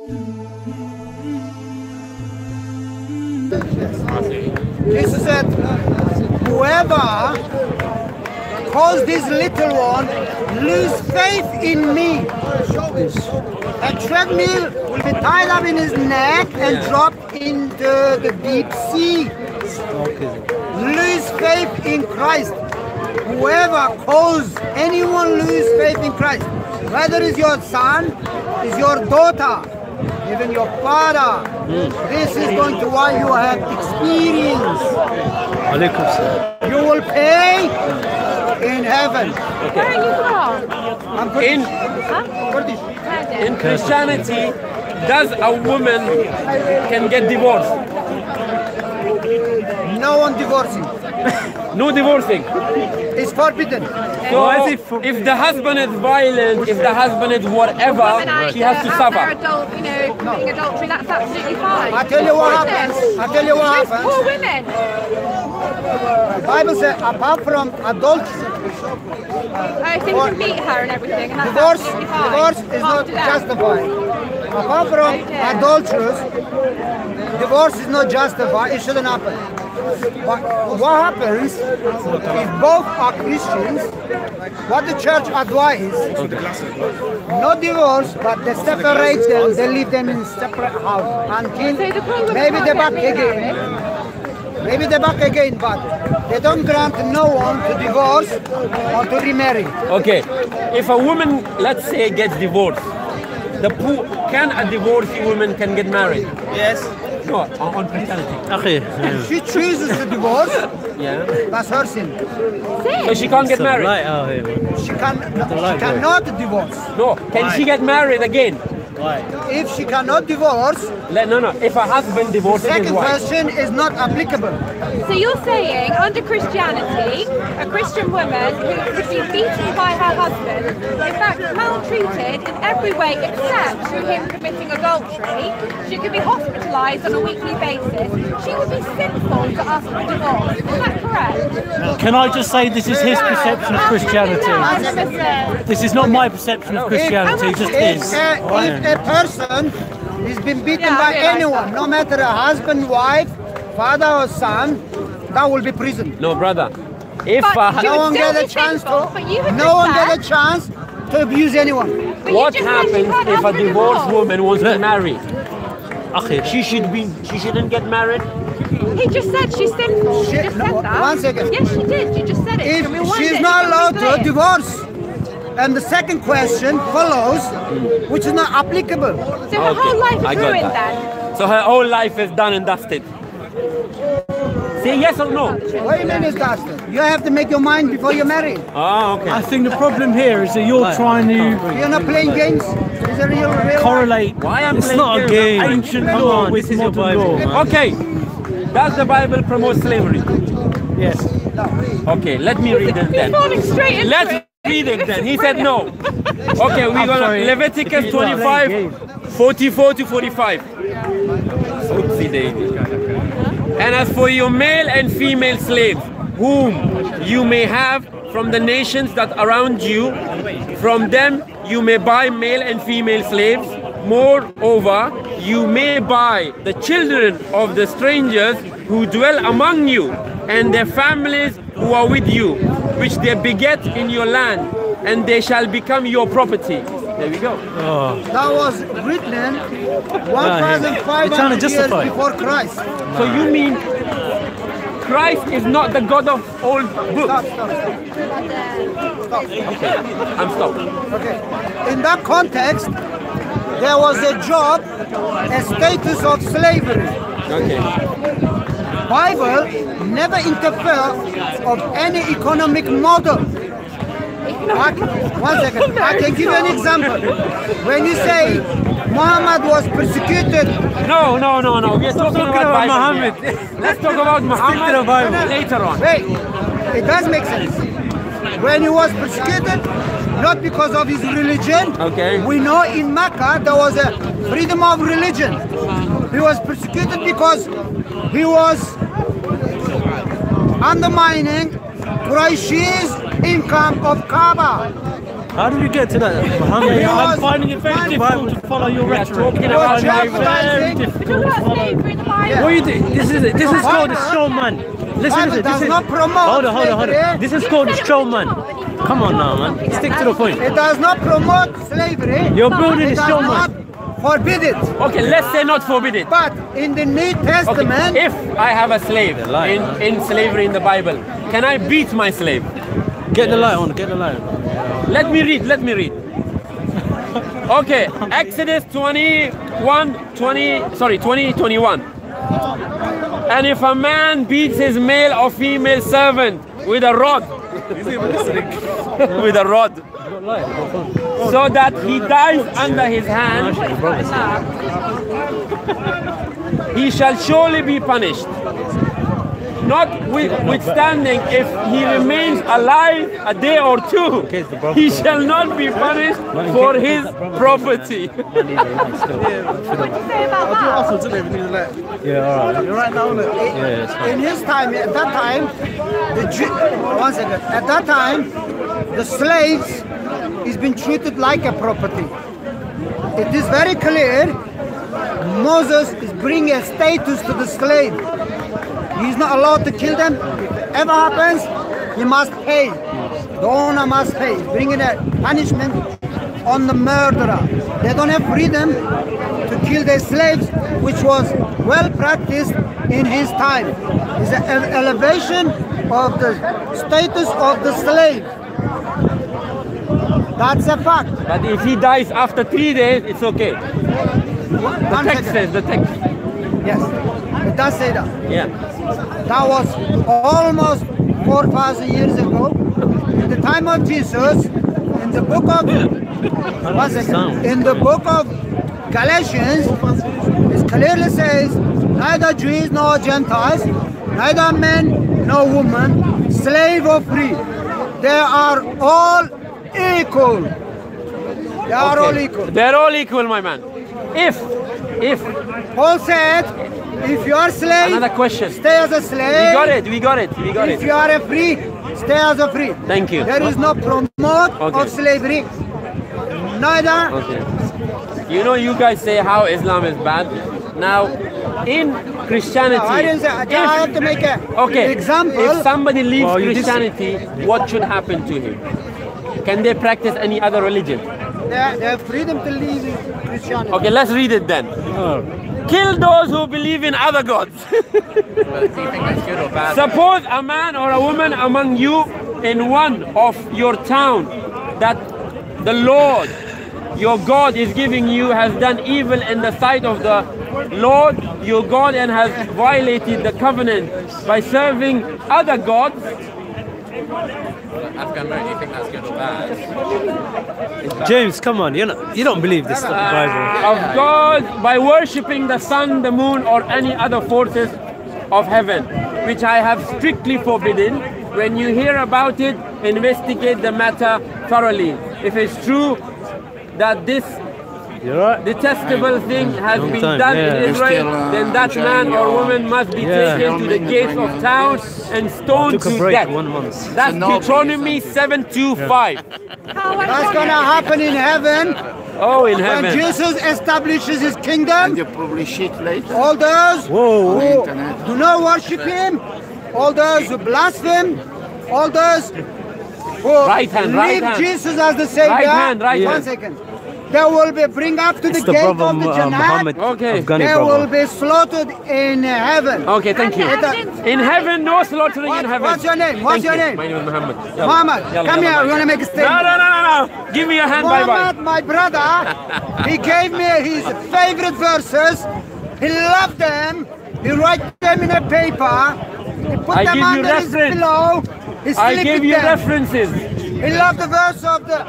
Jesus said, whoever calls this little one, lose faith in me. A treadmill will be tied up in his neck and dropped into the deep sea. Lose faith in Christ. Whoever calls anyone lose faith in Christ, whether it's your son, is your daughter, even your father, this is going to what you have experienced. You will pay in heaven. Where are you from? I'm Kurdish. In Christianity, does a woman can get divorced? No one divorcing. No divorcing. It's forbidden. So if the husband is violent, if the husband is whatever, she has to suffer. Committing adultery, that's absolutely fine. I tell you what happens. I tell you what happens. Poor women. The Bible says, apart from adultery, So you can beat her and everything, and that's divorce absolutely fine. is not justified. Apart from adulterers, divorce is not justified. It shouldn't happen. But what happens if both are Christians? What the church advises, no divorce, but they separate them. They leave them in separate house until maybe they're back again. Maybe they're back again, but they don't grant no one to divorce or to remarry. Okay, if a woman, let's say, gets divorced, can a divorced woman can get married? Yes. No, on Christianity. If she chooses to divorce, that's her sin. So she can't get married? She cannot divorce. No, can she get married again? If she cannot divorce, no. If her husband divorces his second wife. question is not applicable. So you're saying, under Christianity, a Christian woman who could be beaten by her husband, in fact maltreated in every way except through him committing adultery, she could be hospitalised on a weekly basis. She would be sinful to ask for a divorce. Is that correct? Can I just say this is his perception of Christianity? No, I never said. This is not my perception of Christianity, just his. If a person is been beaten by anyone, no matter a husband, wife, father or son, that will be prison. No, brother. If no one get a chance to abuse anyone. What happens if a divorced woman wants to marry? She shouldn't get married. He just said she's sinful. She just said that. One second. Yes, she did. You just said it. If she's not allowed to divorce, and the second question follows, which is not applicable. So her whole life is ruined then? So her whole life is done and dusted. Say yes or no. What do you mean it's dusted? You have to make your mind before you marry. Oh, okay. I think the problem here is that you're trying to You're not playing games. It's a real correlate. Why am It's not a game. Ancient Come law on, with this is your modern Bible. law. Okay. Does the Bible promote slavery? Yes. Okay, let me read it then. Let's read it then. He said no. Okay, we're gonna Leviticus 25, 44 to 45. Oopsie daisy. And as for your male and female slaves, whom you may have from the nations that around you, from them you may buy male and female slaves. Moreover, you may buy the children of the strangers who dwell among you, and their families who are with you, which they beget in your land, and they shall become your property. There we go. That was written 1,500 years before Christ. So you mean Christ is not the God of old books? Stop. Okay, I'm stopped. Okay. In that context, there was a job, a status of slavery. Okay. Bible never interferes of any economic model. One second, I can give you an example. When you say Muhammad was persecuted. No. We are talking about Muhammad. Let's talk about Muhammad later on. Wait, it does make sense. When he was persecuted, not because of his religion. Okay. We know in Mecca there was a freedom of religion. He was persecuted because he was undermining Quraish's income of Kaaba. How did we get to that? Muhammad, Because I'm finding it very difficult to follow your rhetoric. talking about Very slavery. difficult Talk to about follow. slavery in the Bible. What you do? This is called a showman. Listen, Bible this does is. not promote Hold on. slavery. This is called a showman. Come on now, man. Stick to the point. It does not promote slavery. You're building It a does showman. not forbid it. Okay, let's say not forbid it. But in the New Testament, Okay, if I have a slave in slavery in the Bible, can I beat my slave? Get the light on. Get the light on. Let me read. Okay, Exodus 20:21. And if a man beats his male or female servant with a rod, so that he dies under his hand, he shall surely be punished. Notwithstanding, if he remains alive a day or two, he shall not be punished for his property. What do you say about that? Yeah, all right. you're right now. In his time, at that time, at that time, the slaves is been treated like a property. It is very clear. Moses is bringing a status to the slave. He's not allowed to kill them. If ever happens, he must pay. The owner must pay. He's bringing a punishment on the murderer. They don't have freedom to kill their slaves, which was well practiced in his time. It's an elevation of the status of the slave. That's a fact. But if he dies after 3 days, it's okay. The text says, the text. Yes, it does say that. Yeah. That was almost 4,000 years ago. In the time of Jesus, in the book of Galatians, it clearly says, neither Jews nor Gentiles, neither men nor woman, slave or free. They are all equal. They are all equal. They're all equal, my man. If Paul said, if you are a slave, another question. stay as a slave. We got it. If you are a free, stay as a free. Thank you. There is no promote of slavery. Neither. Okay. You know, you guys say how Islam is bad. Now, in Christianity, I didn't say. I have to make an example. If somebody leaves Christianity, what should happen to him? Can they practice any other religion? They have freedom to leave Christianity. Okay, let's read it then. Kill those who believe in other gods. Well, do you think that's good or bad? Suppose a man or a woman among you in one of your town that the Lord, your God, is giving you has done evil in the sight of the Lord, your God, and has violated the covenant by serving other gods. Afghan, do you think that's good or bad? James, come on. You don't believe this stuff, Bible. Of God by worshipping the sun, the moon, or any other forces of heaven, which I have strictly forbidden. When you hear about it, investigate the matter thoroughly. If it's true that this detestable thing has been done in Israel, then that man or woman must be taken to the gates of town and stoned to death. 1 month. That's Deuteronomy 7:25. That's going to happen in heaven. Oh, in heaven. When Jesus establishes his kingdom, And you publish it later. all those on the who internet. do not worship him, all those who blaspheme, all those who leave Jesus as the Savior. Right hand. 1 second. They will be bring up to the It's the gate brother of the Jannah. Muhammed. Okay. Afghani They brother. will be slaughtered in heaven. Okay, thank you. In heaven, no slaughtering in heaven. What's your name? What's your name? My name is Muhammad. Muhammad, come here. We want to make a statement. No. Give me your hand. Bye-bye. Muhammad, my brother, he gave me his favorite verses. He loved them. He wrote them in a paper. He put I them give you under his reference. pillow. He I sleep gave with you them. references. He loved the verse of the